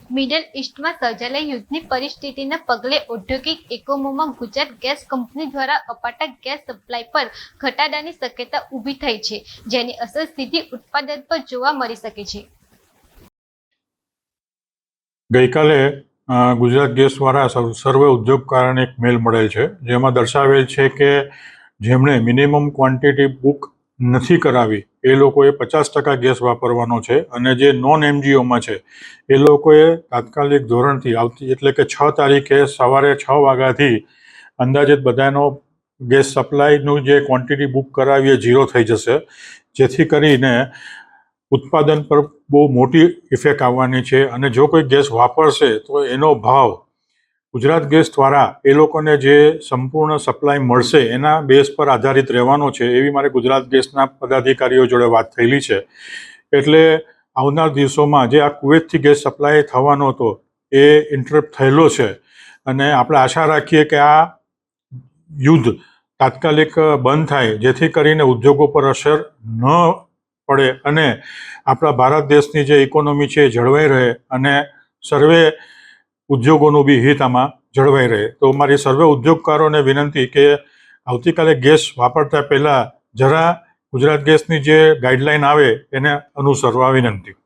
Middle ઈસ્ટમાં સર્જાયેલા યુદ્ધની પરિસ્થિતિના પગલે ઔદ્યોગિક એકમોમાં ગુજરાત ગેસ કંપની દ્વારા અપાતા ગેસ સપ્લાય પર ઘટાડાની શક્યતા ઊભી થઈ છે, જેની અસર સીધી ઉત્પાદન પર જોવા મળી શકે છે. ગઈકાલે ગુજરાત ગેસ દ્વારા સર્વે ઉદ્યોગકારોને એક મેલ મળેલ છે, જેમાં દર્શાવેલ છે કે જેમણે મિનિમમ ક્વોન્ટિટી બુક નથી કરાવી એ લોકોએ 50% ગેસ વાપરવાનો છે, અને જે નોન એમજીઓમાં છે એ લોકોએ તાત્કાલિક ધોરણથી આવતી એટલે કે 6 તારીખે સવારે 6 વાગ્યાથી અંદાજિત બધાનો ગેસ સપ્લાયનું જે ક્વોન્ટિટી બુક કરાવી એ 0 થઈ જશે, જેથી કરીને ઉત્પાદન પર બહુ મોટી ઇફેક્ટ આવવાની છે. અને જો કોઈ ગેસ વાપરશે તો એનો ભાવ ગુજરાત ગેસ દ્વારા એ લોકોને જે સંપૂર્ણ સપ્લાય મળશે એના બેઝ પર આધારિત રહેવાનો છે, એવી મારે ગુજરાત ગેસના પદાધિકારીઓ જોડે વાત થયેલી છે. એટલે આવનાર દિવસોમાં જે આ કુવેતથી ગેસ સપ્લાય થવાનો હતો એ ઇન્ટરપ્ટ થયેલો છે, અને આપણે આશા રાખીએ કે આ યુદ્ધ તાત્કાલિક બંધ થાય, જેથી કરીને ઉદ્યોગો પર અસર ન પડે અને આપણા ભારત દેશની જે ઇકોનોમી છે એ જળવાઈ રહે, અને સર્વે ઉદ્યોગોનું બી હિત આમાં જળવાઈ રહે. તો મારી સર્વે ઉદ્યોગકારોને વિનંતી કે આવતીકાલે ગેસ વાપરતા પહેલાં જરા ગુજરાત ગેસની જે ગાઈડલાઈન આવે એને અનુસરવા વિનંતી.